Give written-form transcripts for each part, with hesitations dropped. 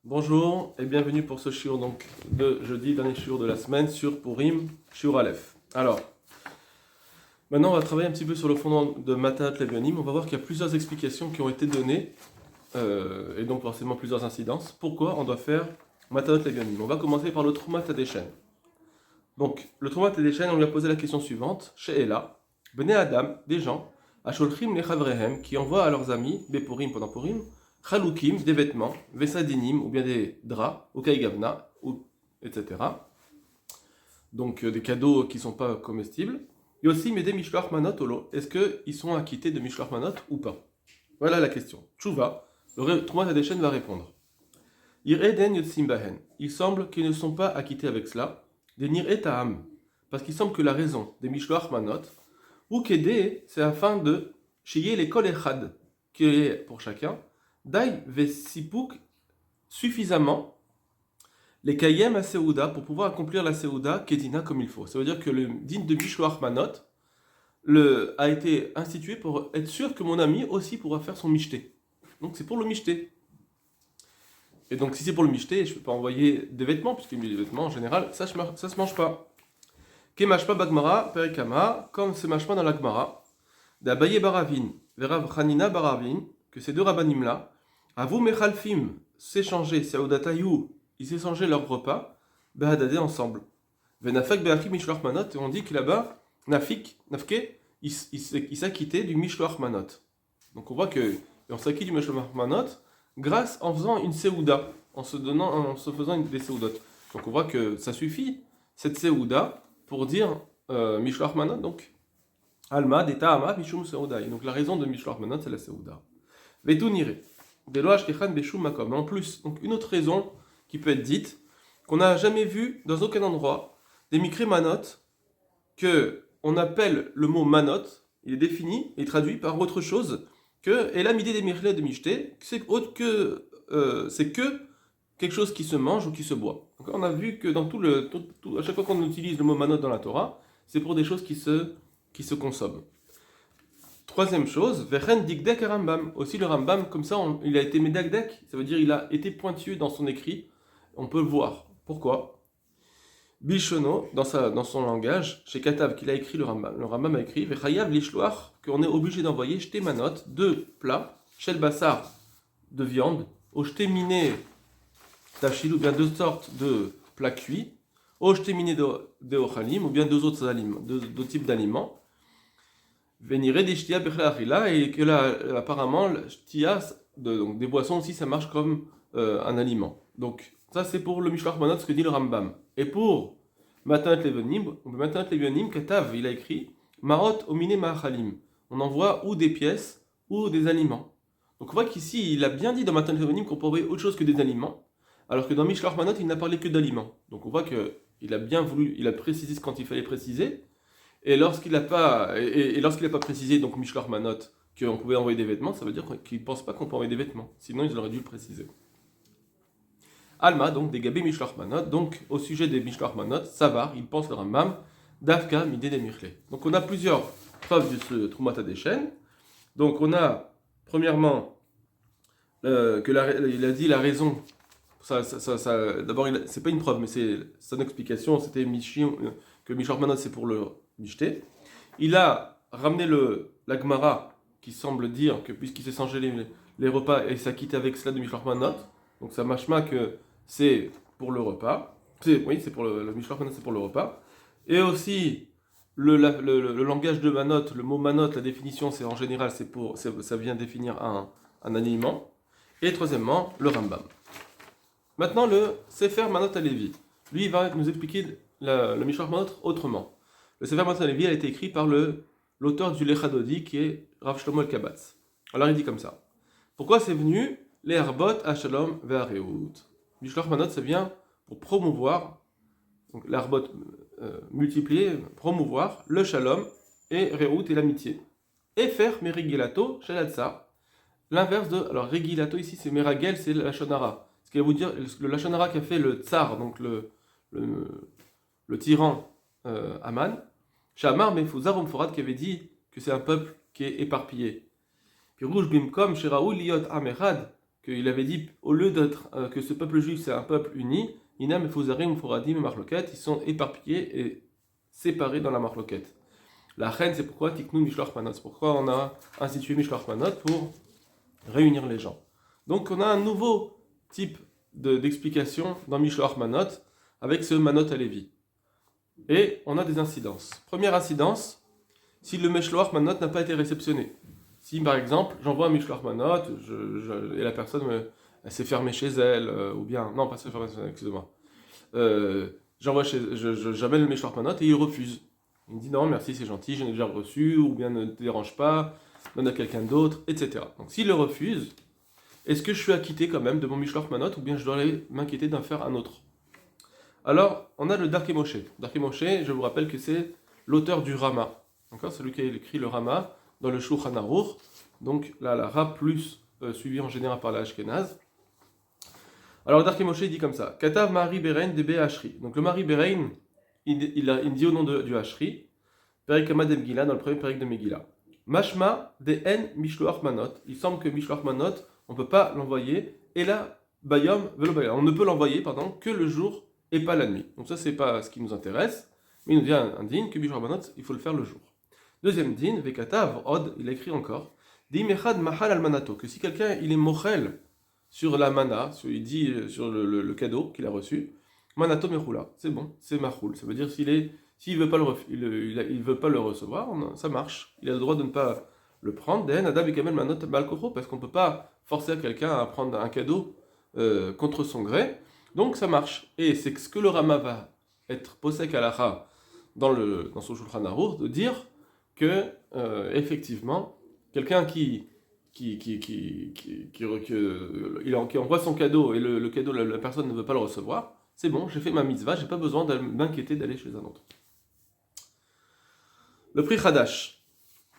Bonjour et bienvenue pour ce shiur donc de jeudi, dernier shiur de la semaine sur Purim, shiur Aleph. Alors, maintenant on va travailler un petit peu sur le fondement de Matat Levionim. On va voir qu'il y a plusieurs explications qui ont été données et donc forcément plusieurs incidences. Pourquoi on doit faire Matat Levionim? On va commencer par le Troumat Hadeshen. Donc, le Troumat Hadeshen, on lui a posé la question suivante. Chez Ella, Bnei Adam, des gens, Asholchim Lechavrehem, qui envoient à leurs amis, Bepurim pendant Purim, Chaloukim, des vêtements, Vesadinim, ou bien des draps, ou Kaigavna, etc. Donc des cadeaux qui ne sont pas comestibles. Et aussi, mais des Mishloach Manot Olo. Est-ce qu'ils sont acquittés de Mishloach Manot ou pas? Voilà la question. Tchouva, le Troumat Hadeshen va répondre. Ireden Yotsim Bahen. Il semble qu'ils ne sont pas acquittés avec cela. Des Nir et Ta'am. Parce qu'il semble que la raison des Mishloach Manot, ou Kede, c'est afin de chier les Kol Echad, qui est pour chacun. Dai vesipuk suffisamment les kayem à Seouda pour pouvoir accomplir la Seouda Kedina comme il faut. Ça veut dire que le din de Mishloach Manot a été institué pour être sûr que mon ami aussi pourra faire son mishté. Donc c'est pour le mishté. Et donc si c'est pour le mishté, je ne peux pas envoyer des vêtements, puisque les vêtements en général, ça se mange pas. Kemashpa bagmara perikama, comme c'est mashpa dans la Gemara, d'Abaye Baravin, Verav Hanina Baravin, que ces deux rabbanim là, Avou Mechalfim s'échanger, Saoudatayou, ils s'échangeaient leurs repas, Behadadé ensemble. Venafak Beachim Mishloach Manot, et on dit que là-bas, Nafke, il s'acquittait du Mishloach Manot. Donc on voit qu'on s'acquitte du Mishloach Manot grâce en faisant une Seouda, en se faisant des Seoudotes. Donc on voit que ça suffit, cette Seouda, pour dire Mishloach Manot, donc Alma, Deta, Ama, Mishum Seouda. Donc la raison de Mishloach Manot, c'est la Seouda. Vetunire. En plus, donc une autre raison qui peut être dite, qu'on n'a jamais vu dans aucun endroit, des mikré manot, que on appelle le mot manot, il est défini et traduit par autre chose que elamidé des mirlé de michté, c'est que quelque chose qui se mange ou qui se boit. Donc on a vu que dans à chaque fois qu'on utilise le mot manot dans la Torah, c'est pour des choses qui se consomment. Troisième chose, Vechen Dikdek Rambam. Aussi le Rambam, comme ça, il a été Medakdek, ça veut dire il a été pointueux dans son écrit. On peut le voir. Pourquoi? Bishono, dans son langage, chez Katav, qu'il a écrit le Rambam a écrit Vechayav Lishloach, qu'on est obligé d'envoyer Shte Manot, deux plats, Shel Bassar, de viande, au Shte Miné Tachil, ou bien deux sortes de plats cuits, au Shte Miné de Ochalim, ou bien deux autres types d'aliments. Venire des shtia bechla achila, et que là, apparemment, le shtia, donc des boissons aussi, ça marche comme un aliment. Donc, ça c'est pour le Mishloach Manot, ce que dit le Rambam. Et pour Matanat Levionim, Katav, il a écrit Marot omine ma'achalim. On envoie ou des pièces ou des aliments. Donc on voit qu'ici, il a bien dit dans Matanat Levionim qu'on peut envoyer autre chose que des aliments, alors que dans Mishloach Manot, il n'a parlé que d'aliments. Donc on voit qu'il a bien voulu, il a précisé ce quand il fallait préciser. Et lorsqu'il n'a pas précisé, donc Mishloach Manot, qu'on pouvait envoyer des vêtements, ça veut dire qu'il ne pense pas qu'on peut envoyer des vêtements. Sinon, ils auraient dû le préciser. Alma, donc des Gabé Mishloach Manot, donc au sujet des Mishloach Manot, Savar, il pense le Rambam, Davka, Midé des Mirchlé. Donc on a plusieurs preuves de ce Troumat Hadeshen. Donc on a, premièrement, il a dit la raison. D'abord, c'est pas une preuve, mais c'est son explication. C'était que Mishloach Manot, c'est pour le Mishté. Il a ramené la Gemara qui semble dire que puisqu'il s'est changé les repas et s'acquitte avec cela de Mishloach Manot, donc ça machma que c'est pour le repas. Oui, c'est pour le Mishloach Manot, c'est pour le repas. Et aussi le langage de Manot, le mot Manot, la définition, c'est en général, ça vient définir un aliment. Et troisièmement, le Rambam. Maintenant, le Sefer Manot Alevi. Lui, il va nous expliquer le Mishloach Manot autrement. Le Sefer Manot Alevi a été écrit par l'auteur du Lechadodi, qui est Rav Shlomo El-Kabatz. Alors il dit comme ça. Pourquoi c'est venu les Harbot, Ashalom, Ve'areut? Mishloach Manot, ça vient pour promouvoir, donc l'Harbot multiplié, promouvoir le Shalom et Reut et l'amitié. Et faire Merigilato, Shalatzar. L'inverse de. Alors, Regilato ici, c'est Meragel, c'est la Shonara. Ce qui va vous dire, le Lachonara qui a fait le tsar, donc le tyran Aman, Shamar Mefuzar Omforad qui avait dit que c'est un peuple qui est éparpillé. Puis Rouge Bimkom, Sheraou Liot Amerad, qu'il avait dit, au lieu d'être que ce peuple juif c'est un peuple uni, Inam et Fouzarim, Fouradim et Marloquet, ils sont éparpillés et séparés dans la Marloquet. La reine, c'est pourquoi Tiknou Mishloach Manot, c'est pourquoi on a institué Mishloach Manot pour réunir les gens. Donc on a un nouveau type d'explication dans Mishloach Manot avec ce Manot à Lévi. Et on a des incidences. Première incidence, si le Mishloach Manot n'a pas été réceptionné. Si par exemple, j'envoie un Mishloach Manot et la personne elle s'est fermée chez elle, ou bien, non pas se fermer chez elle, excusez-moi. J'amène le Mishloach Manot et il refuse. Il me dit non, merci, c'est gentil, je l'ai déjà reçu, ou bien ne te dérange pas, donne à quelqu'un d'autre, etc. Donc s'il le refuse, est-ce que je suis acquitté quand même de mon Mishloach Manot, ou bien je dois aller m'inquiéter d'en faire un autre? Alors, on a le Darkei Moshe. Darkei Moshe, je vous rappelle que c'est l'auteur du Rama. D'accord, celui qui a écrit le Rama dans le Shulchan Aruch. Donc là, la Ra plus suivi en général par la Ashkenaz. Alors, Darkei Moshe dit comme ça: Katav Mari Berein Debe Ashri. Donc le Mari Berein, il dit au nom du Ashri, Perek Kama de Megillah, dans le premier Perek de Megillah. Mashma de En Mishloach Manot. Il semble que Mishloach Manot, on ne peut pas l'envoyer. Et là, Bayom Velo Bayom. On ne peut l'envoyer, que le jour et pas la nuit. Donc ça, c'est pas ce qui nous intéresse. Mais il nous dit un din que Mishloach Manot, il faut le faire le jour. Deuxième din, Vekatav Od, il a écrit encore, Dimechad Mahal al Manato, que si quelqu'un il est mochel sur la mana, il dit sur le cadeau qu'il a reçu, Manato Mechula, c'est bon, c'est Machoul. Ça veut dire s'il ne veut pas il veut pas le recevoir, ça marche. Il a le droit de ne pas le prendre. Den Adam Bekamel Manot Balkoro, parce qu'on ne peut pas forcer quelqu'un à prendre un cadeau contre son gré. Donc ça marche. Et c'est ce que le Rama va être posek alacha dans son Shulchan Aruch, de dire que effectivement, quelqu'un qui envoie son cadeau et le cadeau, la personne ne veut pas le recevoir, c'est bon, j'ai fait ma mitzvah, j'ai pas besoin de m'inquiéter d'aller chez un autre. Le Pri Hadash.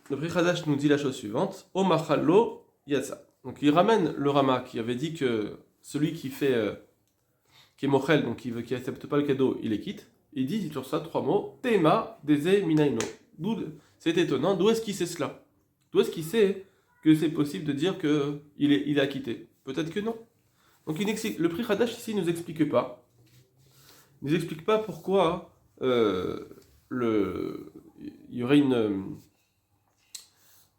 Le Pri Hadash nous dit la chose suivante: O Machallo Yatsa. Donc il ramène le Rama qui avait dit que celui qui est mochel, donc qui accepte pas le cadeau, il les quitte. Il dit sur ça 3 mots: Tema Deze Minaino. C'est étonnant, d'où est-ce qu'il sait cela? D'où est-ce qu'il sait que c'est possible de dire qu'il est acquitté? Peut-être que non. Donc le Pri Hadash ici ne nous explique pas. Il nous explique pas pourquoi il y aurait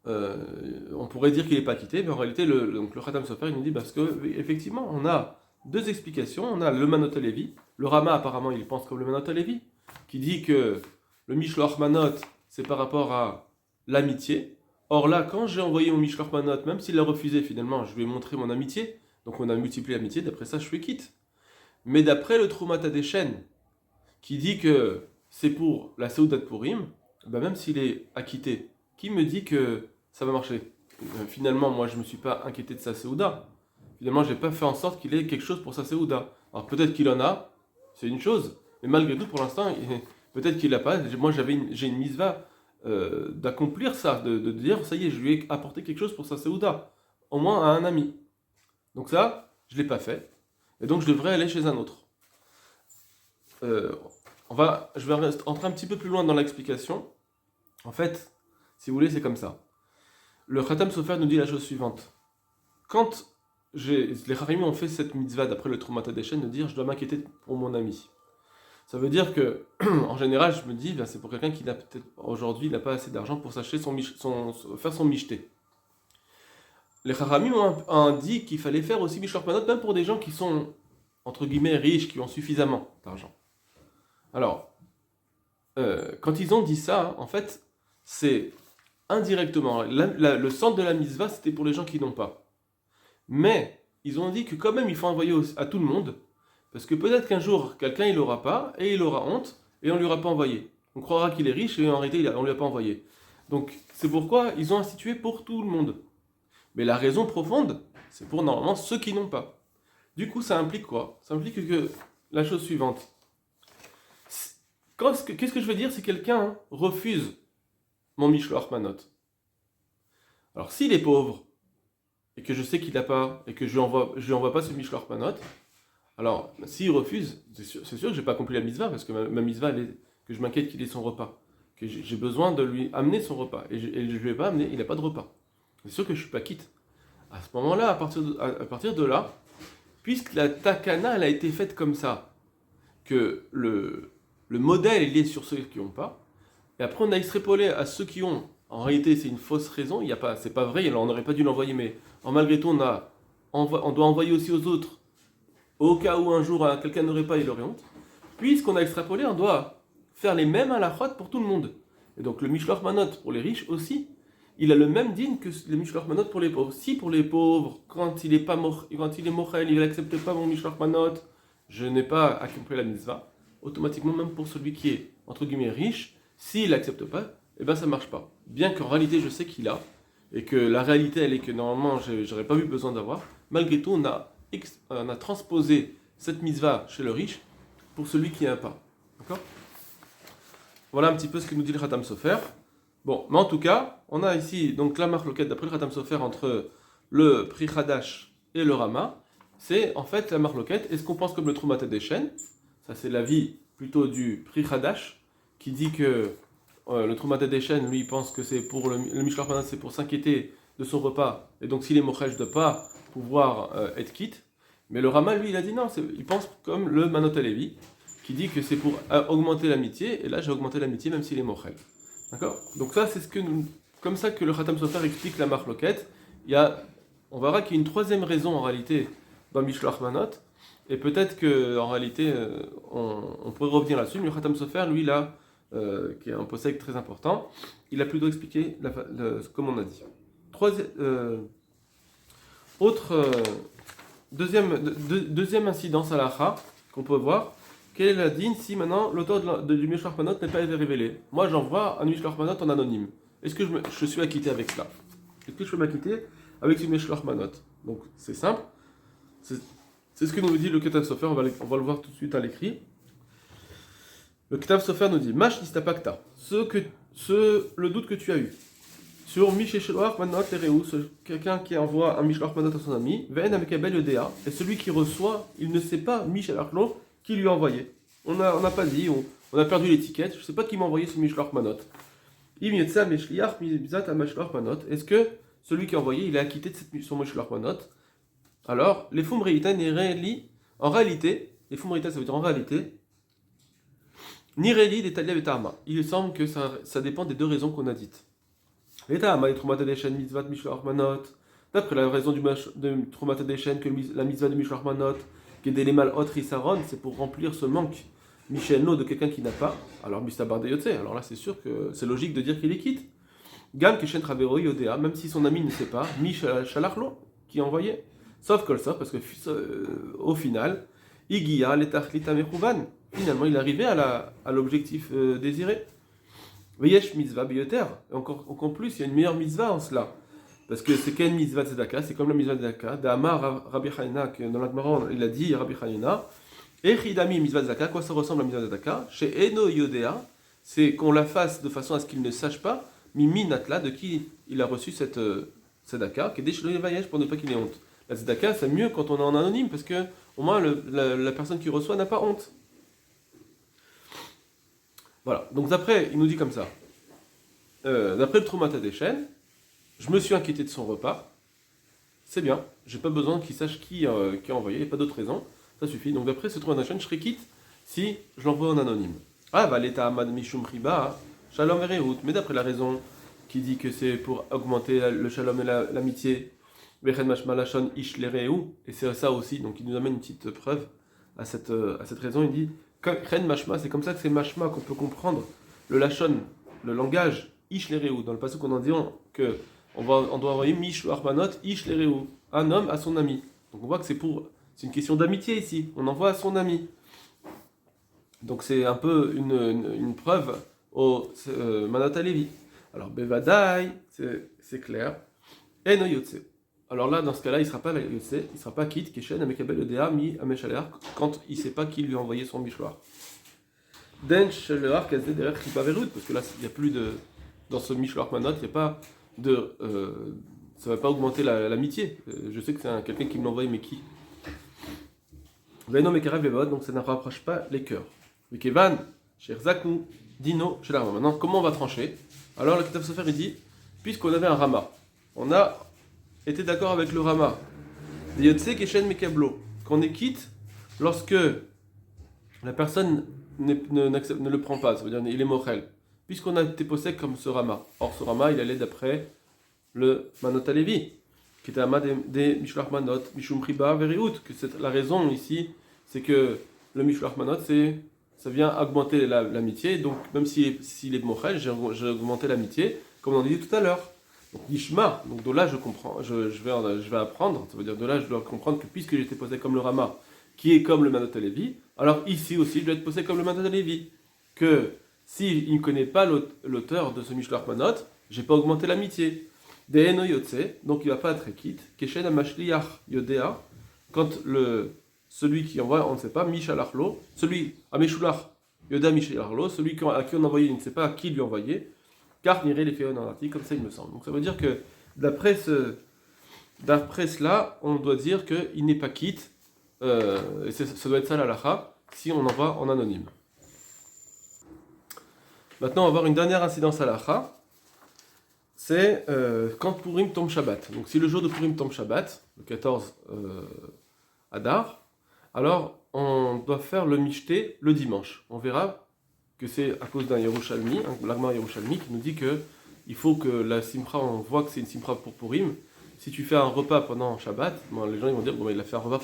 on pourrait dire qu'il n'est pas acquitté, mais en réalité le Khatam Sofer il nous dit parce que effectivement on a deux explications. On a le Manot Levi, le Rama apparemment il pense comme le Manot Levi, qui dit que le Mishloach Manot c'est par rapport à l'amitié. Or là, quand j'ai envoyé mon Mishloach Manot, même s'il l'a refusé, finalement, je lui ai montré mon amitié. Donc on a multiplié l'amitié, d'après ça, je suis quitte. Mais d'après le Troumat Hadeshen, qui dit que c'est pour la Seudat Purim, même s'il est acquitté, qui me dit que ça va marcher? Finalement, moi, je ne me suis pas inquiété de sa Seuda. Finalement, je n'ai pas fait en sorte qu'il ait quelque chose pour sa Seuda. Alors peut-être qu'il en a, c'est une chose, mais malgré tout, pour l'instant, peut-être qu'il l'a pas. Moi, j'ai une misva d'accomplir ça, de dire, ça y est, je lui ai apporté quelque chose pour sa Seuda, au moins à un ami. Donc ça, je ne l'ai pas fait, et donc je devrais aller chez un autre. Je vais entrer un petit peu plus loin dans l'explication. En fait, si vous voulez, c'est comme ça. Le Khatam Sofer nous dit la chose suivante. Quand les Haramim ont fait cette mitzvah d'après le Troumat Hadeshen de dire je dois m'inquiéter pour mon ami, ça veut dire que, en général, je me dis, c'est pour quelqu'un qui n'a peut-être aujourd'hui, il n'a pas assez d'argent pour s'acheter faire son michté. Les Haramim ont dit qu'il fallait faire aussi Mishloach Manot, même pour des gens qui sont, entre guillemets, riches, qui ont suffisamment d'argent. Alors, quand ils ont dit ça, en fait, c'est indirectement. Le centre de la mitzvah, c'était pour les gens qui n'ont pas. Mais, ils ont dit que quand même, il faut envoyer à tout le monde, parce que peut-être qu'un jour, quelqu'un il l'aura pas, et il aura honte, et on ne lui aura pas envoyé. On croira qu'il est riche, et en réalité, on ne lui a pas envoyé. Donc, c'est pourquoi ils ont institué pour tout le monde. Mais la raison profonde, c'est pour normalement ceux qui n'ont pas. Du coup, ça implique quoi? Ça implique que la chose suivante. Qu'est-ce que je veux dire si quelqu'un refuse mon Mishloach Manot? Alors, s'il est pauvre, et que je sais qu'il n'a pas, et que je lui envoie pas ce Mishloach Manot, alors, s'il refuse, c'est sûr que je n'ai pas accompli la mitzvah, parce que ma mitzvah, que je m'inquiète qu'il ait son repas. Que j'ai besoin de lui amener son repas. Et je ne lui ai pas amené, il n'a pas de repas. C'est sûr que je ne suis pas quitte. À ce moment-là, à partir de là, puisque la takana elle a été faite comme ça, que le modèle il est sur ceux qui n'ont pas, et après on a extrapolé à ceux qui ont. En réalité, c'est une fausse raison, il y a pas, c'est pas vrai, on n'aurait pas dû l'envoyer, mais malgré tout, on doit envoyer aussi aux autres, au cas où un jour quelqu'un n'aurait pas, il aurait honte. Puisqu'on a extrapolé, on doit faire les mêmes halachot pour tout le monde. Et donc le Mishloach Manot pour les riches aussi, il a le même din que le Mishloach Manot pour les pauvres. Si pour les pauvres, quand il est mochel, il n'accepte pas mon Mishloach Manot, je n'ai pas accompli la mitzvah, automatiquement même pour celui qui est, entre guillemets, riche, s'il n'accepte pas, eh ben ça ne marche pas. Bien qu'en réalité je sais qu'il a, et que la réalité elle est que normalement j'aurais pas eu besoin d'avoir, malgré tout on a transposé cette mitzvah chez le riche pour celui qui n'a pas. D'accord ? Voilà un petit peu ce que nous dit le Khatam Sofer. Bon, mais en tout cas, on a ici donc la marloquette d'après le Khatam Sofer entre le Pri Hadash et le Rama. C'est en fait la marloquette. Est-ce qu'on pense comme le Trumat Hadeshen ? Ça c'est l'avis plutôt du Pri Hadash qui dit que le Trumat Hadeshen, lui, pense que c'est pour le Mishloach Manot, c'est pour s'inquiéter de son repas. Et donc s'il est mochel, de ne pas pouvoir être quitte. Mais le Rama, lui, il a dit non, il pense comme le Manot Halevi, qui dit que c'est pour augmenter l'amitié, et là j'ai augmenté l'amitié même s'il est mochel. D'accord ? Donc ça, c'est comme ça que le Khatam Sofer explique la marloquette. On verra qu'il y a une troisième raison en réalité dans Mishloach Manot, et peut-être qu'en réalité, on pourrait revenir là-dessus, mais le Khatam Sofer, lui, là, qui est un possèque très important, il a plutôt expliqué comme on a dit. Deuxième incidence à l'Acha qu'on peut voir, quelle est la dîne si maintenant l'auteur du Mishloach Manot n'est pas révélé. Moi j'envoie un Mishloach Manot en anonyme. Est-ce que je suis acquitté avec cela ? Est-ce que je peux m'acquitter avec ce Mishloach Manot ? Donc c'est simple. C'est ce que nous dit le Ketav Sofer, on va le voir tout de suite à l'écrit. Le Ketav Sofer nous dit Mash nistapakta, le doute que tu as eu sur Mishloach Manot Lereu, quelqu'un qui envoie un Mishloach Manot à son ami, Ve'en amekabel yodea, et celui qui reçoit, il ne sait pas Mishloach Lo qui lui a envoyé. On n'a pas dit, on a perdu l'étiquette, je ne sais pas qui m'a envoyé ce Mishloach Manot. Est-ce que celui qui a envoyé, il est acquitté de son Mishloach Manot ? Alors, les Fumreita en réalité, les Fumreita ça veut dire en réalité, Nireli d'Etalia Betama. Il semble que ça dépend des deux raisons qu'on a dites. L'Etama, les Trumat Hadeshen, Mitzvat Mishloach Manot. D'après la raison de Trumat Hadeshen, que la Mitzvah de Mishloach Manot, qui est des mal Risaron, c'est pour remplir ce manque Michelno de quelqu'un qui n'a pas. Alors, Mistabar de Yotze, alors là c'est sûr que c'est logique de dire qu'il est quitte. Gam Keshen Travero Yodea, même si son ami ne sait pas, Shalachlo, qui a envoyé. Sauf Kolsov, parce que au final, Igia letachlita mechouvan. Finalement, il est arrivé à l'objectif désiré. Veyesh mitzvah biyoter. Encore plus, il y a une meilleure mitzvah en cela. Parce que c'est qu'une mitzvah de tzedaka, c'est comme la mitzvah de tzedaka. D'Amar Rabbi Hanina, que dans l'Admaran, il a dit Rabbi Hanina. Echidami mitzvah de tzedaka, quoi ça ressemble à la mitzvah de tzedaka ? Chez Eno Yodea, c'est qu'on la fasse de façon à ce qu'il ne sache pas, Mimi Natla, de qui il a reçu cette tzedaka, qui est déchiré Vayesh pour ne pas qu'il ait honte. La tzedaka, c'est mieux quand on est en anonyme, parce que au moins la personne qui reçoit n'a pas honte. Voilà, donc d'après, il nous dit comme ça. D'après le Trumat Hadeshen, je me suis inquiété de son repas. C'est bien, j'ai pas besoin qu'il sache qui a envoyé, il n'y a pas d'autre raison. Ça suffit. Donc d'après ce Trumat Hadeshen, je serai quitte si je l'envoie en anonyme. Ah, bah l'état Amad Mishum Riba, Shalom et Rehout. Mais d'après la raison qui dit que c'est pour augmenter le shalom et l'amitié, Vechen Mashma Lashon Ish Lereu, et c'est ça aussi, donc il nous amène une petite preuve à cette raison. Il dit Chen Mashma, c'est comme ça que c'est Mashma qu'on peut comprendre le Lashon, le langage Ish Lereu. Dans le passage qu'on en dit que on doit envoyer Mishloach Manot Ish Lereu, un homme à son ami. Donc on voit que c'est une question d'amitié ici, on envoie à son ami. Donc c'est un peu une preuve au Manot Halevi. Alors Bevadai, c'est clair. Eno Yotse. Alors là, dans ce cas-là, il ne sera pas Yotse, il ne sera pas quitte, Keshen, Amekabel, Odea, Mi, Ameshaler, quand il ne sait pas qui lui a envoyé son Mishloach. Den, Shelear, Kazé, derrière, Kripa Verut, parce que là, il n'y a plus de. Dans ce Mishloach Manot, il n'y a pas de. Ça ne va pas augmenter l'amitié. Je sais que c'est quelqu'un qui me l'a envoyé, mais qui ? Venom et Karev Levod, donc ça ne rapproche pas les cœurs. Vikevan, Sherzaku, Dino, Shelarma. Maintenant, comment on va trancher ? Alors, le Ketav Sofer, il dit, puisqu'on avait un Rama, on a était d'accord avec le Rama. Yotse Keshen Mekablo. Qu'on est quitte lorsque la personne ne le prend pas, ça veut dire il est mochel. Puisqu'on a été possède comme ce Rama. Or, ce Rama, il allait d'après le Manot Alevi, qui était Ama des Mishloach Manot, Mishum Priba, Veriut. Que la raison ici, c'est que le Mishloach Manot, ça vient augmenter l'amitié. Donc, même s'il est mochel, j'ai augmenté l'amitié, comme on a dit tout à l'heure. Donc, Yishma, donc de là je comprends, je vais apprendre, ça veut dire de là je dois comprendre que puisque j'étais posé comme le Rama, qui est comme le Manot Alevi, alors ici aussi je dois être posé comme le Manot Alevi. Que s'il ne connaît pas l'auteur de ce Mishloach Manot, j'ai pas augmenté l'amitié. De'eno yotse, donc il va pas être quitte. Keshen amashliach yodea, quand celui qui envoie, on ne sait pas, Mishalachlo, celui à Meshulach Yoda Mishalachlo, celui à qui on a envoyé, il ne sait pas à qui lui envoyer. Car n'irait les féons en article, comme ça il me semble. Donc ça veut dire que d'après cela, on doit dire qu'il n'est pas quitte, et ça doit être ça l'alacha, si on envoie en anonyme. Maintenant, on va voir une dernière incidence halacha, c'est quand Purim tombe Shabbat. Donc si le jour de Purim tombe Shabbat, le 14 Adar, alors on doit faire le mishté le dimanche. On verra que c'est à cause d'un Yerushalmi, un Lagmar Yerushalmi, qui nous dit que il faut que la Simcha, on voit que c'est une Simcha pour Purim. Si tu fais un repas pendant Shabbat, les gens ils vont dire bon, il a fait un repas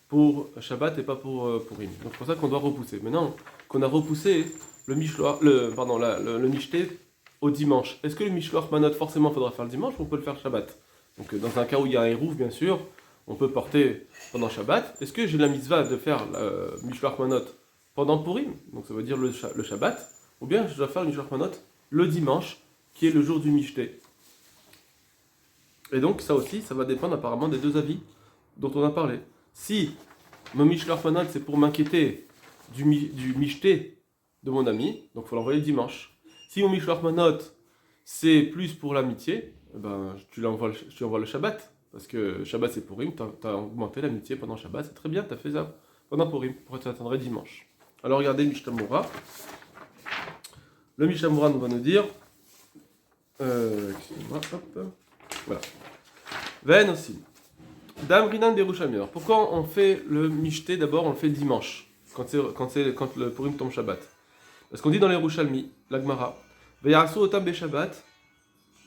pour Shabbat et pas pour Purim. Donc c'est pour ça qu'on doit repousser. Maintenant qu'on a repoussé le Mishté au dimanche, est-ce que le Mishloach Manot forcément faudra faire le dimanche ou on peut le faire Shabbat? Donc dans un cas où il y a un Hérouf, bien sûr, on peut porter pendant Shabbat. Est-ce que j'ai la mitzvah de faire Mishloach Manot pendant Purim, donc ça veut dire le Shabbat, ou bien je dois faire une Mishloach Manot le dimanche, qui est le jour du Mishté. Et donc ça aussi, ça va dépendre apparemment des deux avis dont on a parlé. Si mon Mishloach Manot c'est pour m'inquiéter du Mishté de mon ami, donc il faut l'envoyer le dimanche. Si mon Mishloach Manot c'est plus pour l'amitié, ben, tu envoies le Shabbat, parce que Shabbat c'est Purim, tu as augmenté l'amitié pendant Shabbat, c'est très bien, tu as fait ça pendant Purim, pourquoi tu attendrais dimanche? Alors regardez le Mishnah Moura. Le Mishnah Moura nous va nous dire, excusez-moi, hop, voilà. Ven aussi. Dam Rinan Berushamir. Pourquoi on fait le Mishté d'abord, on le fait dimanche, quand le Purim tombe Shabbat? Parce qu'on dit dans les Yerushalmi, l'Agmara, Veyasu otam be Shabbat.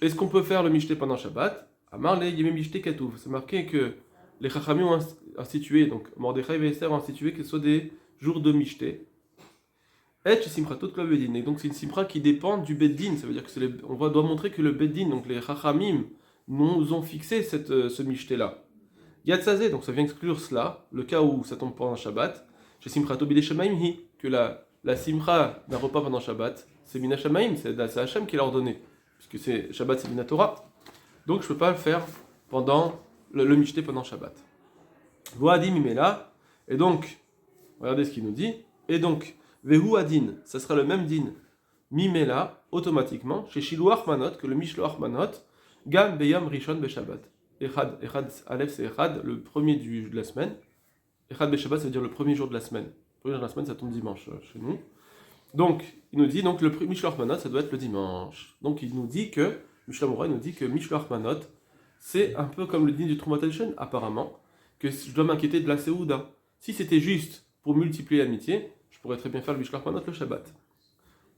Est-ce qu'on peut faire le Mishté pendant Shabbat? Amar le Yemem Mishté Katouf. C'est marqué que les Chachamim ont institué, donc Mordechai et Esther ont institué que ce soit des jours de Mishté. Et Simchatot Klal Beddin. Et donc c'est une Simcha qui dépend du Beddin. Ça veut dire que doit montrer que le Beddin, donc les Chachamim, nous ont fixé ce Mishté-là. Yatzazé, donc ça vient exclure cela, le cas où ça tombe pendant Shabbat. Chez Simchato Bidei Shamaim Hi, que la Simcha d'un repas pendant Shabbat, c'est Mina Shamaim, c'est Hashem qui l'a ordonné. Puisque Shabbat c'est Mina Torah. Donc je ne peux pas le faire pendant le Mishté pendant Shabbat. Voadim Imela, et donc, regardez ce qu'il nous dit, et donc, Vehu Adin, ça sera le même din, Mimela, automatiquement, chez Shiluach Manot, que le Mishloach Manot, Gam Beyam Rishon Beshabbat. Echad, Aleph c'est Echad, le premier de la semaine. Echad Beshabbat, ça veut dire le premier jour de la semaine. Le premier jour de la semaine, ça tombe dimanche chez nous. Donc, il nous dit, donc le Mishloach Manot, ça doit être le dimanche. Donc, il nous dit que, Mishnah Moura, il nous dit que Mishloach Manot, c'est un peu comme le din du Trumat Hashem, apparemment, que je dois m'inquiéter de la Seouda. Si c'était juste pour multiplier l'amitié, je pourrais très bien faire le Mishloach Manot le Shabbat.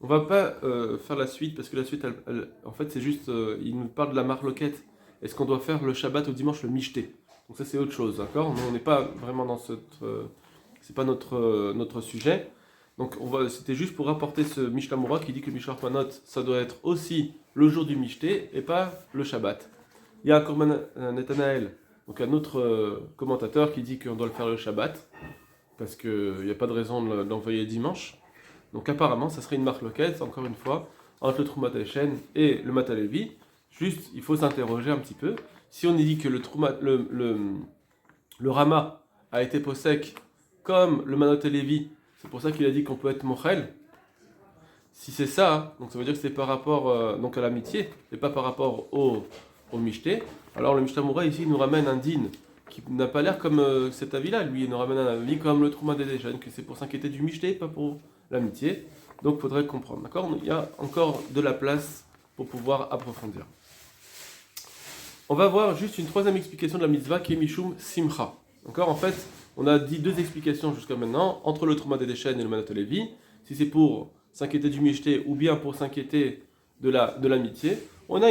On va pas faire la suite, parce que la suite, en fait, c'est juste, il nous parle de la marloquette. Est-ce qu'on doit faire le Shabbat au dimanche le Mishté? Donc ça, c'est autre chose, d'accord? Nous, on n'est pas vraiment dans c'est pas notre sujet. Donc c'était juste pour rapporter ce Mishnah Moura qui dit que le Mishloach Manot, ça doit être aussi le jour du Mishté et pas le Shabbat. Il y a encore Netanaël, donc un autre commentateur qui dit qu'on doit le faire le Shabbat, parce qu'il n'y a pas de raison de l'envoyer dimanche. Donc apparemment, ça serait une marque loquette, encore une fois, entre le Trumat Hashem et le Matalevi. Juste, il faut s'interroger un petit peu. Si on dit que le Rama a été possèque comme le Manot Levi, c'est pour ça qu'il a dit qu'on peut être Mochel. Si c'est ça, donc ça veut dire que c'est par rapport donc à l'amitié, et pas par rapport au Mishté. Alors le Mishnah Moura ici nous ramène un din qui n'a pas l'air comme cet avis-là. Lui, il nous ramène un avis comme le Trouma des jeunes, que c'est pour s'inquiéter du Mishté, pas pour l'amitié. Donc il faudrait comprendre, d'accord? Il y a encore de la place pour pouvoir approfondir. on va voir juste une troisième explication de la mitzvah qui est Mishum Simcha. D'accord? En fait, on a dit deux explications jusqu'à maintenant, entre le Trouma des chaînes et le Manat Levi, si c'est pour s'inquiéter du Mishté ou bien pour s'inquiéter de l'amitié. On a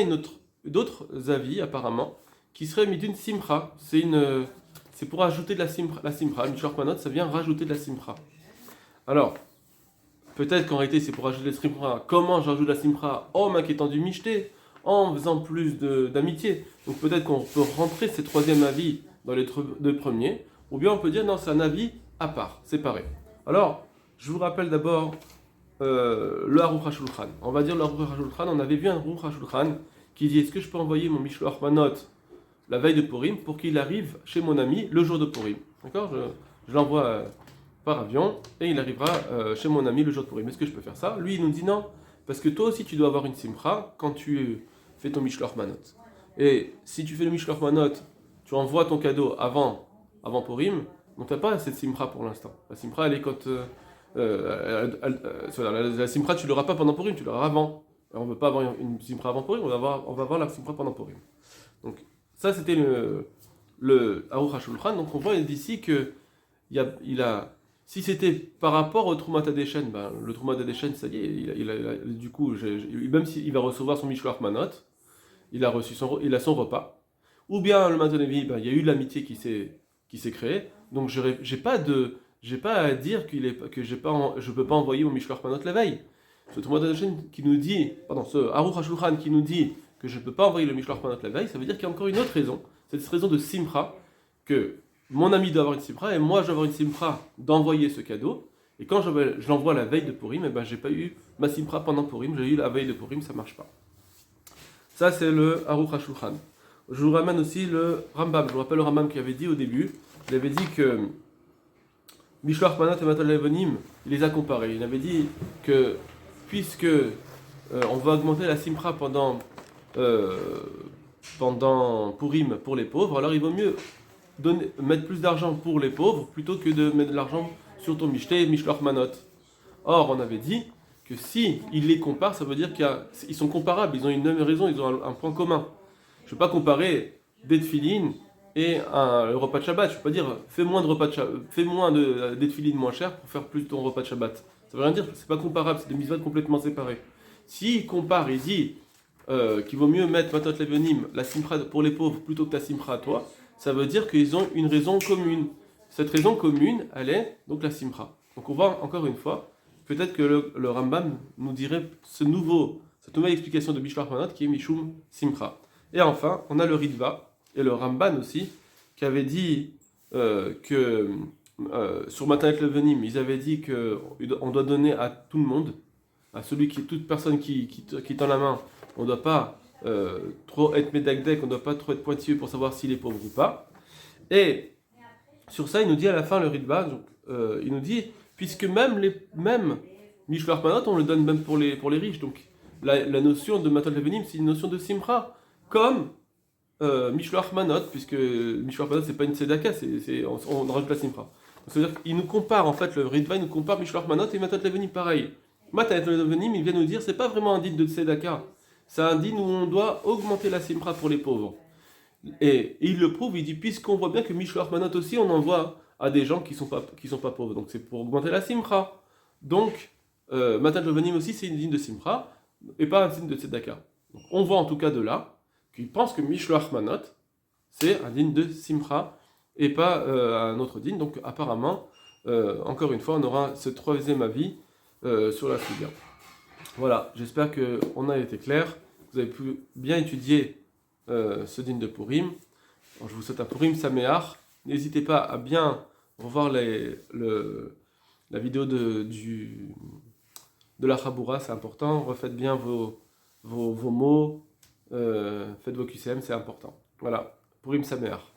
d'autres avis apparemment qui seraient midun Simcha. C'est pour ajouter de la Simcha. Mishloach Manot, ça vient rajouter de la Simcha. Alors, peut-être qu'en réalité c'est pour ajouter de la Simcha. Comment j'ajoute de la Simcha en m'inquiétant du Mishté, en faisant plus d'amitié. Donc peut-être qu'on peut rentrer ces troisième avis dans les deux premiers, ou bien on peut dire non, c'est un avis à part, séparé. Alors, je vous rappelle d'abord le Aruch HaShulchan. On va dire le Aruch HaShulchan, on avait vu un Aruch HaShulchan qui dit est-ce que je peux envoyer mon Mishloach Manot la veille de Purim pour qu'il arrive chez mon ami le jour de Purim. D'accord? Je l'envoie par avion et il arrivera chez mon ami le jour de Purim. Est-ce que je peux faire ça? Lui, il nous dit non, parce que toi aussi tu dois avoir une simcha quand tu fais ton Mishloach Manot. Et si tu fais le Mishloach Manot, tu envoies ton cadeau avant Purim, donc tu n'as pas cette simcha pour l'instant. La simcha, elle est quand... la simcha, tu ne l'auras pas pendant Purim, tu l'auras avant. Alors, on ne veut pas avoir une simcha avant Purim, on va avoir la simcha pendant Purim. Donc ça, c'était le Aruch HaShulchan. Donc on voit d'ici que si c'était par rapport au Trouma Tadeshen, ben, le Trouma Tadeshen, ça y est, du coup, même s'il va recevoir son Mishloach Manot, il a son repas. Ou bien le Matan Levi, ben, il y a eu de l'amitié qui s'est créée. Donc j'ai pas à dire je ne peux pas envoyer mon Mishloach Manot la veille. Ce Trouma Tadeshen qui nous dit, ce Aruch HaShulchan qui nous dit que je ne peux pas envoyer le Mishloach Manot la veille, ça veut dire qu'il y a encore une autre raison. Cette raison de Simcha, que mon ami doit avoir une Simcha, et moi je dois avoir une Simcha d'envoyer ce cadeau. Et quand je l'envoie la veille de Purim, ben, j'ai pas eu ma Simcha pendant Purim, j'ai eu la veille de Purim, ça marche pas. Ça c'est le Aruch HaShulchan. Je vous ramène aussi le Rambam. Je vous rappelle le Rambam qui avait dit au début, il avait dit que Mishloach Manot et Matal Levonim, il les a comparés. Il avait dit que puisque on va augmenter la Simcha pendant Purim pour les pauvres, alors il vaut mieux mettre plus d'argent pour les pauvres plutôt que de mettre de l'argent sur ton Mishté et Mishloach Manot. Or, on avait dit que si ils les comparent, ça veut dire qu'ils sont comparables, ils ont une même raison, ils ont un point commun. Je ne peux pas comparer des tefilines et le repas de Shabbat. Je ne peux pas dire fais moins des tefilines moins chères pour faire plus ton repas de Shabbat. Ça veut rien dire, c'est pas comparable, c'est des mitzvot complètement séparés. S'il compare et dit qu'il vaut mieux mettre Matot Levonim, la simcha pour les pauvres plutôt que ta simcha à toi, ça veut dire qu'ils ont une raison commune. Cette raison commune, elle est donc la simcha. Donc on voit encore une fois, peut-être que le Rambam nous dirait cette nouvelle explication de Mishloach Manot qui est Mishum Simcha. Et enfin, on a le Ritva et le Ramban aussi, qui avait dit que sur Matanet Levonim, ils avaient dit qu'on doit donner à tout le monde, à toute personne qui tend la main, on ne doit pas trop être médagdek, on ne doit pas trop être pointilleux pour savoir s'il est pauvre ou pas. Et sur ça, il nous dit à la fin le Ritva, il nous dit, puisque même Mishloach Manot, on le donne même pour les riches. Donc la notion de Matot Levonim, c'est une notion de Simcha, comme Mishloach Manot, puisque Mishloach Manot, c'est pas une tzedaka, on rajoute la Simcha. C'est-à-dire qu'il nous compare, en fait, le Ritva, il nous compare Mishloach Manot et Matot Levonim pareil. Matot Levonim, il vient nous dire, c'est pas vraiment un din de tzedaka. C'est un din où on doit augmenter la simcha pour les pauvres. Et il le prouve, il dit, puisqu'on voit bien que Mishloach Manot aussi, on envoie à des gens qui sont pas pauvres. Donc c'est pour augmenter la simcha. Donc, Matat Levonim aussi, c'est une din de simcha, et pas un din de tzedaka. Donc, on voit en tout cas de là, qu'il pense que Mishloach Manot, c'est un din de simcha, et pas un autre din. Donc apparemment, encore une fois, on aura ce troisième avis sur la suga. Voilà, j'espère qu'on a été clair. Vous avez pu bien étudier ce din de Purim. Alors, je vous souhaite un Purim Sameach. N'hésitez pas à bien revoir la vidéo de la Chaboura, c'est important. Refaites bien vos mots, faites vos QCM, c'est important. Voilà, Purim Sameach.